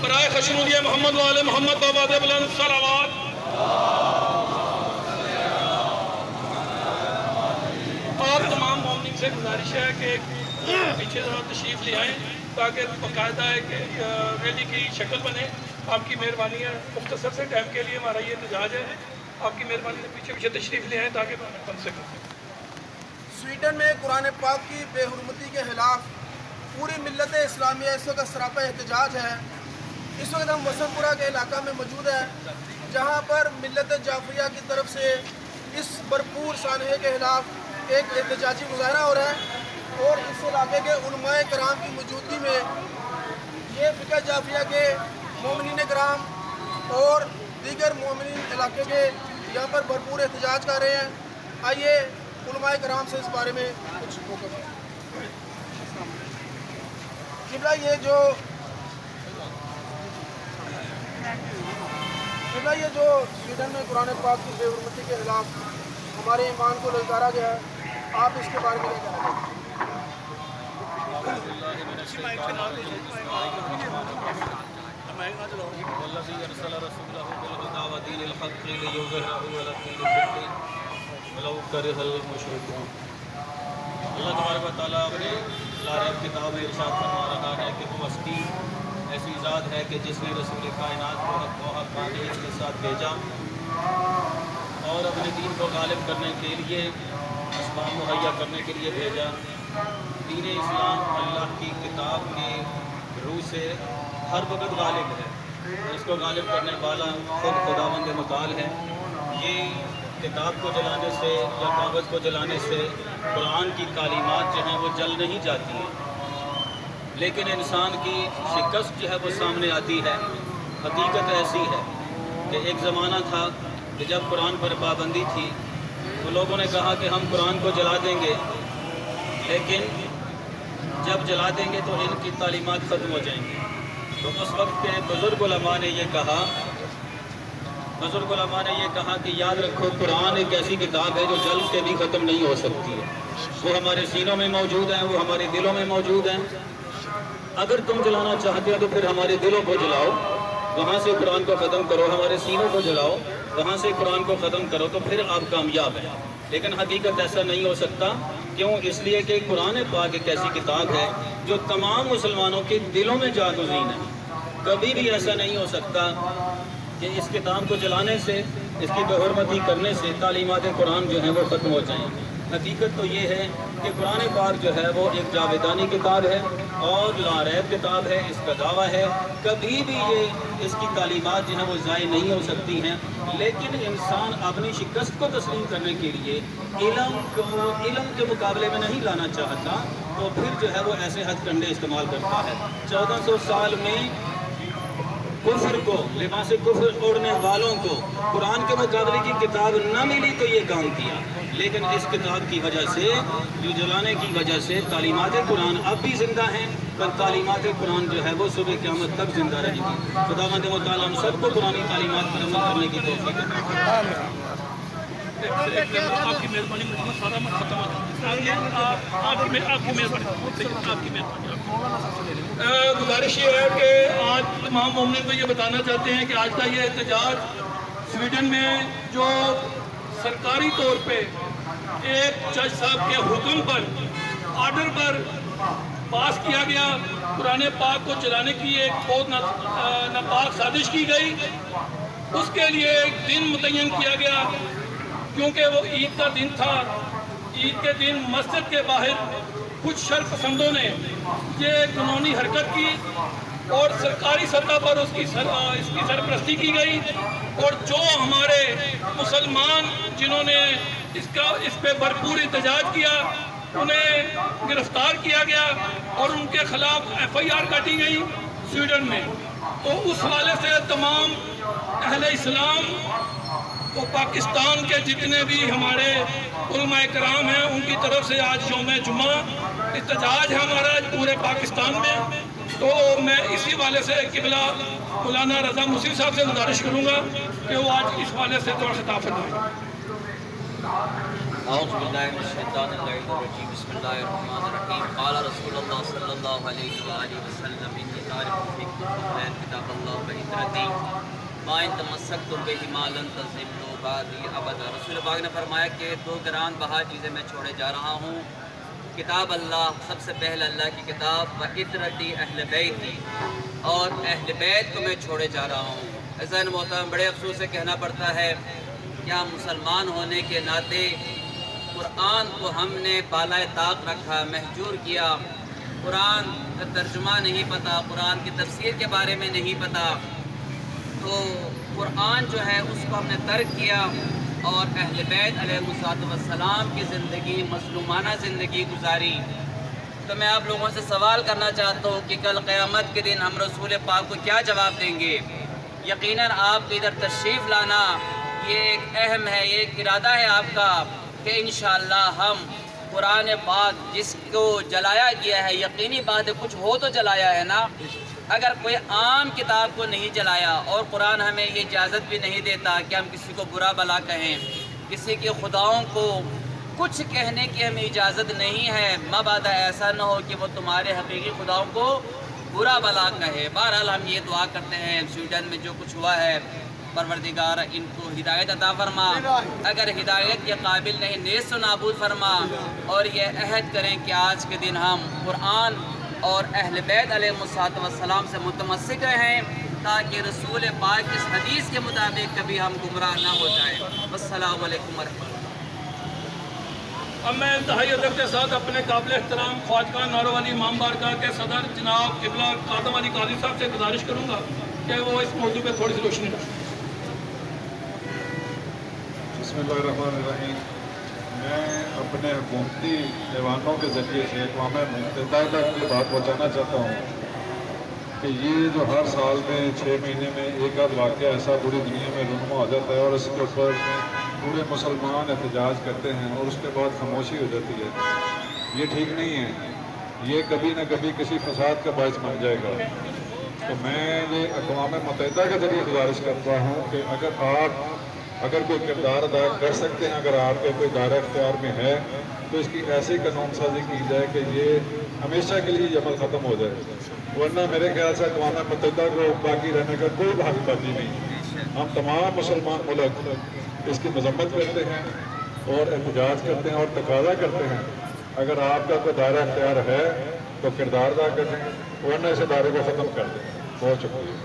برائے خشنودیہ محمد وآل محمد وآباد بلند صلوات. آپ تمام مومنین سے گزارش ہے کہ پیچھے ذرا تشریف لے آئیں تاکہ باقاعدہ ایک ریلی کی شکل بنے. آپ کی مہربانی ہے، مختصر سے ٹائم کے لیے ہمارا یہ احتجاج ہے. آپ کی مہربانی سے پیچھے پیچھے تشریف لے آئیں تاکہ بن سکے. سویڈن میں قرآن پاک کی بے حرمتی کے خلاف پوری ملت اسلامیہ اس وقت سراپا احتجاج ہے. اس وقت ہم وسم پورہ کے علاقہ میں موجود ہیں جہاں پر ملت جعفریہ کی طرف سے اس بھرپور سانحے کے خلاف ایک احتجاجی مظاہرہ ہو رہا ہے، اور اس علاقے کے علماء کرام کی موجودگی میں یہ فقہ جعفریہ کے مومنین کرام اور دیگر مومنین علاقے کے یہاں پر بھرپور احتجاج کر رہے ہیں. آئیے علماء کرام سے اس بارے میں کچھ موقف ہے. قبلہ یہ جو سویڈن میں قرآن پاک کی بے حرمتی کے خلاف ہمارے ایمان کو للکارا گیا ہے، آپ اس کے بارے میں کیا کہنا چاہتے ہیں؟ والذی ارسل رسولہ بالہدی ودین الحق لیظہرہ علی الدین کلہ ولو کرہ المشرکون. اللہ تبارک و تعالیٰ اپنے لارب کتاب میں ارشاد فرما رہا ہے کہ وہ ہستی ایسی ذات ہے کہ جس نے رسول کائنات کو حق و حقانیت کے ساتھ بھیجا اور اپنے دین کو غالب کرنے کے لیے اسباب مہیا کرنے کے لیے بھیجا. دین اسلام اللہ کی کتاب کی روح سے ہر وقت غالب ہے. اس کو غالب کرنے والا خود خداوند متعال ہے. یہ کتاب کو جلانے سے یا کاغذ کو جلانے سے قرآن کی تعلیمات جو ہیں وہ جل نہیں جاتی ہیں، لیکن انسان کی شکست جو ہے وہ سامنے آتی ہے. حقیقت ایسی ہے کہ ایک زمانہ تھا کہ جب قرآن پر پابندی تھی تو لوگوں نے کہا کہ ہم قرآن کو جلا دیں گے، لیکن جب جلا دیں گے تو ان کی تعلیمات ختم ہو جائیں گی. تو اس وقت کے بزرگ علماء نے یہ کہا کہ یاد رکھو قرآن ایک ایسی کتاب ہے جو جل کے بھی ختم نہیں ہو سکتی ہے. وہ ہمارے سینوں میں موجود ہیں، وہ ہمارے دلوں میں موجود ہیں. اگر تم جلانا چاہتے ہو تو پھر ہمارے دلوں کو جلاؤ، وہاں سے قرآن کو ختم کرو. ہمارے سینوں کو جلاؤ، وہاں سے قرآن کو ختم کرو، تو پھر آپ کامیاب ہیں. لیکن حقیقت ایسا نہیں ہو سکتا. کیوں؟ اس لیے کہ قرآن پاک ایک ایسی کتاب ہے جو تمام مسلمانوں کے دلوں میں جاگزین ہے. کبھی بھی ایسا نہیں ہو سکتا کہ اس کتاب کو جلانے سے، اس کی بے حرمتی کرنے سے تعلیمات قرآن جو ہیں وہ ختم ہو جائیں. حقیقت تو یہ ہے کہ قرآن پاک جو ہے وہ ایک جاویدانی کتاب ہے اور لاریب کتاب ہے. اس کا دعویٰ ہے کبھی بھی اس کی تعلیمات جو ہیں وہ ضائع نہیں ہو سکتی ہیں. لیکن انسان اپنی شکست کو تسلیم کرنے کے لیے علم کے مقابلے میں نہیں لانا چاہتا، تو پھر جو ہے وہ ایسے ہتھ کنڈے استعمال کرتا ہے. 1400 سال میں کفر کو، لباس کفر اوڑھنے والوں کو قرآن کے مقابلے کی کتاب نہ ملی تو یہ کام کیا. لیکن اس کتاب کی وجہ سے، جو جلانے کی وجہ سے تعلیمات قرآن اب بھی زندہ ہیں، پر تعلیمات قرآن جو ہے وہ صبح قیامت تک زندہ رہے گی. خداوند متعال ہم سب کو قرآن تعلیمات پر عمل کرنے کی توفیق عطا فرمائے. آپ کی مہربانی محمد سارا میں ختم گزارش یہ ہے کہ آج تمام مومنین کو یہ بتانا چاہتے ہیں کہ آج کا یہ احتجاج سویڈن میں جو سرکاری طور پہ ایک جج صاحب کے حکم پر، آرڈر پر پاس کیا گیا، قرآن پاک کو جلانے کی ایک بہت ناپاک سازش کی گئی. اس کے لیے ایک دن متعین کیا گیا کیونکہ وہ عید کا دن تھا. عید کے دن مسجد کے باہر کچھ شر پسندوں نے یہ قانونی حرکت کی اور سرکاری سطح پر اس کی سرپرستی کی گئی. اور جو ہمارے مسلمان جنہوں نے اس پہ بھرپور احتجاج کیا انہیں گرفتار کیا گیا اور ان کے خلاف FIR کاٹی گئی سویڈن میں. تو اس حوالے سے تمام اہل اسلام کو پاکستان کے جتنے بھی ہمارے علماء کرام ہیں ان کی طرف سے آج یوم جمعہ احتجاج ہے ہمارا پورے پاکستان میں. تو میں اسی حوالے سے قبلہ مولانا رضا مسیح صاحب سے گزارش کروں گا کہ وہ آج اس حوالے سے تھوڑا خطاب فرمائیں. أعوذ بالله من الشيطان الرجيم بسم الله الرحمن الرحيم قال رسول الله صلى الله عليه وآله وسلم إني تارك فيكم القرآن كتاب الله وإترتي ما إن تمسكتم بهما لن تضلوا بعدي أبدا. رسول پاک نے فرمایا کہ دو گران بہا چیزیں میں چھوڑے جا رہا ہوں، کتاب اللہ، سب سے پہلے اللہ کی کتاب، و اطرتی اہل بیتی، اور اہل بیت کو میں چھوڑے جا رہا ہوں. عزیزان محترم، بڑے افسوس سے کہنا پڑتا ہے کہ ہم مسلمان ہونے کے ناطے قرآن کو ہم نے بالائے طاق رکھا، محجور کیا. قرآن کا ترجمہ نہیں پتہ، قرآن کی تفسیر کے بارے میں نہیں پتہ، تو قرآن جو ہے اس کو ہم نے ترک کیا اور اہل بیت علیہ السلام کی زندگی، مظلومانہ زندگی گزاری. تو میں آپ لوگوں سے سوال کرنا چاہتا ہوں کہ کل قیامت کے دن ہم رسول پاک کو کیا جواب دیں گے؟ یقیناً آپ ادھر تشریف لانا یہ ایک اہم ہے، یہ ایک ارادہ ہے آپ کا کہ انشاءاللہ ہم قرآن پاک جس کو جلایا گیا ہے، یقینی بات ہے کچھ ہو تو جلایا ہے نا. اگر کوئی عام کتاب کو نہیں جلایا، اور قرآن ہمیں یہ اجازت بھی نہیں دیتا کہ ہم کسی کو برا بلا کہیں، کسی کے خداؤں کو کچھ کہنے کی ہمیں اجازت نہیں ہے، مبادا ایسا نہ ہو کہ وہ تمہارے حقیقی خداؤں کو برا بلا کہے. بہرحال ہم یہ دعا کرتے ہیں سویڈن میں جو کچھ ہوا ہے، پروردگار ان کو ہدایت عطا فرما، اگر ہدایت کے قابل نہیں نیست و نابود فرما، اور یہ عہد کریں کہ آج کے دن ہم قرآن اور اہل بیت علیہ السلام سے متمسک رہیں تاکہ رسول پاک اس حدیث کے مطابق کبھی ہم گمراہ نہ ہو جائیں. والسلام علیکم ورحمۃ اللہ. اب میں انتہائی ادب کے ساتھ اپنے قابل احترام خواجہ ناروانی امام بارگاہ کے صدر جناب قبلہ قادم علی قاضی صاحب سے گزارش کروں گا کہ وہ اس موضوع پہ تھوڑی سی روشنی ڈالیں. بسم اللہ الرحمن الرحیم. میں اپنے حکومتی ایوانوں کے ذریعے سے اقوام متحدہ تک یہ بات پہنچانا چاہتا ہوں کہ یہ جو ہر سال میں 6 مہینے میں ایک آدھ واقعہ ایسا پوری دنیا میں رونما ہو جاتا ہے اور اس کے اوپر پورے مسلمان احتجاج کرتے ہیں اور اس کے بعد خاموشی ہو جاتی ہے، یہ ٹھیک نہیں ہے. یہ کبھی نہ کبھی کسی فساد کا باعث بن جائے گا. تو میں یہ اقوام متحدہ کے ذریعے گزارش کرتا ہوں کہ اگر کوئی کردار ادا کر سکتے ہیں، اگر آپ کے کوئی دائرہ اختیار میں ہے تو اس کی ایسی قانون سازی کی جائے کہ یہ ہمیشہ کے لیے یہ عمل ختم ہو جائے. ورنہ میرے خیال سے اقوام متحدہ کو باقی رہنے کا کوئی بھاگ بازی نہیں. ہم تمام مسلمان ملک اس کی مذمت کرتے ہیں اور احتجاج کرتے ہیں اور تقاضا کرتے ہیں اگر آپ کا کوئی دائرہ اختیار ہے تو کردار ادا کریں، ورنہ اس ادارے کو ختم کر دیں. بہت شکریہ.